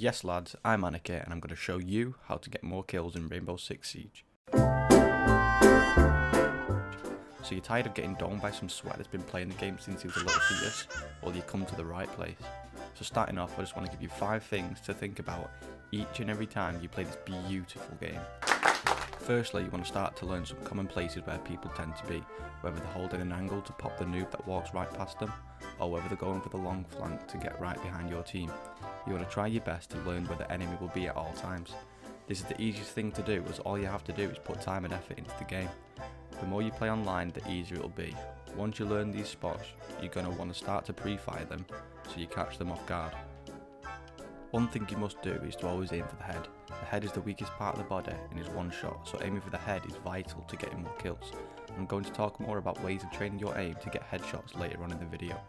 Yes lads, I'm Annika and I'm going to show you how to get more kills in Rainbow Six Siege. So you're tired of getting domed by some sweat that's been playing the game since he was a little fetus? Well, you come to the right place. So starting off, I just want to give you 5 things to think about each and every time you play this beautiful game. Firstly, you want to start to learn some common places where people tend to be, whether they're holding an angle to pop the noob that walks right past them, or whether they're going for the long flank to get right behind your team. You want to try your best to learn where the enemy will be at all times. This is the easiest thing to do, as all you have to do is put time and effort into the game. The more you play online, the easier it'll be. Once you learn these spots, you're going to want to start to pre-fire them so you catch them off guard. One thing you must do is to always aim for the head. The head is the weakest part of the body and is one shot, so aiming for the head is vital to getting more kills. I'm going to talk more about ways of training your aim to get headshots later on in the video.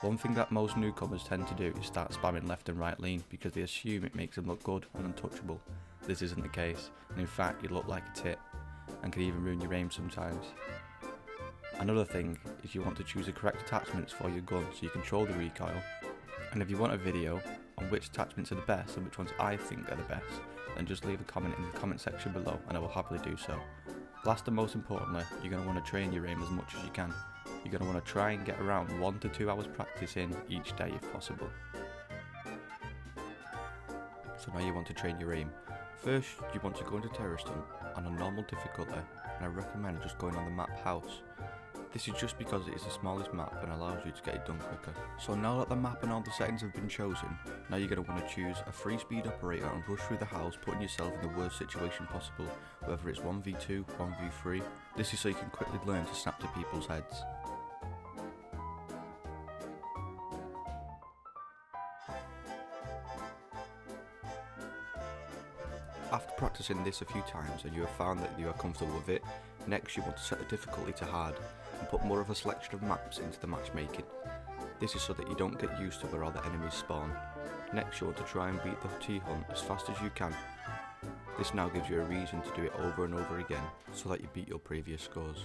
One thing that most newcomers tend to do is start spamming left and right lean because they assume it makes them look good and untouchable. This isn't the case, and in fact you look like a tit and can even ruin your aim sometimes. Another thing is you want to choose the correct attachments for your gun so you control the recoil, and if you want a video on which attachments are the best and which ones I think are the best, then just leave a comment in the comment section below and I will happily do so. Last and most importantly, you're going to want to train your aim as much as you can. You're going to want to try and get around 1 to 2 hours practice in each day if possible. So now you want to train your aim. First, you want to go into Terrorist Hunt on a normal difficulty, and I recommend just going on the map House. This is just because it is the smallest map and allows you to get it done quicker. So now that the map and all the settings have been chosen, now you're going to want to choose a free speed operator and rush through the house, putting yourself in the worst situation possible, whether it's 1v2, 1v3. This is so you can quickly learn to snap to people's heads. After practicing this a few times and you have found that you are comfortable with it, next you want to set the difficulty to hard and put more of a selection of maps into the matchmaking. This is so that you don't get used to where all the enemies spawn. Next you want to try and beat the T-Hunt as fast as you can. This now gives you a reason to do it over and over again so that you beat your previous scores.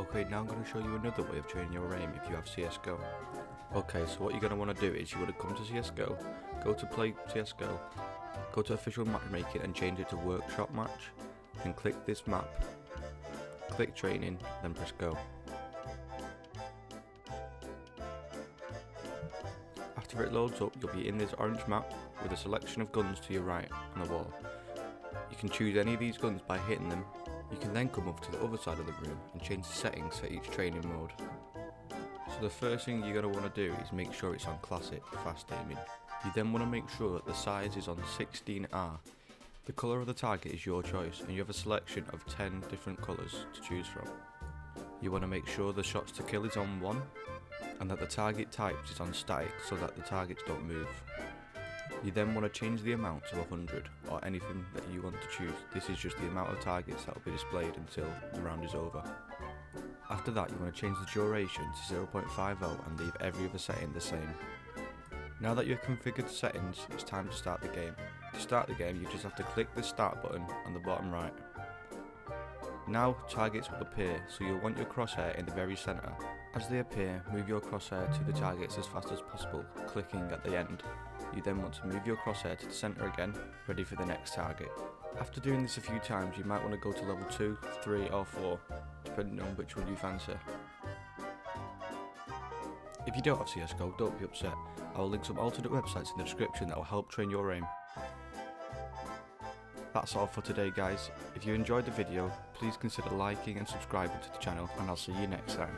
Okay, now I'm going to show you another way of training your aim if you have CSGO. Okay, so what you're going to want to do is you want to come to CSGO, go to play CSGO, go to official matchmaking and change it to workshop match, then click this map, click training, then press go. After it loads up, you'll be in this orange map with a selection of guns to your right on the wall. You can choose any of these guns by hitting them. You can then come over to the other side of the room and change the settings for each training mode. So the first thing you're going to want to do is make sure it's on classic, fast aiming. You then want to make sure that the size is on 16R. The colour of the target is your choice and you have a selection of 10 different colours to choose from. You want to make sure the shots to kill is on 1 and that the target types is on static so that the targets don't move. You then want to change the amount to 100 or anything that you want to choose. This is just the amount of targets that will be displayed until the round is over. After that you want to change the duration to 0.50 and leave every other setting the same. Now that you've configured the settings, it's time to start the game. To start the game you just have to click the start button on the bottom right. Now targets will appear, so you'll want your crosshair in the very centre. As they appear, move your crosshair to the targets as fast as possible, clicking at the end. You then want to move your crosshair to the centre again, ready for the next target. After doing this a few times you might want to go to level 2, 3 or 4, depending on which one you fancy. If you don't have CSGO, don't be upset. I will link some alternate websites in the description that will help train your aim. That's all for today guys. If you enjoyed the video, please consider liking and subscribing to the channel and I'll see you next time.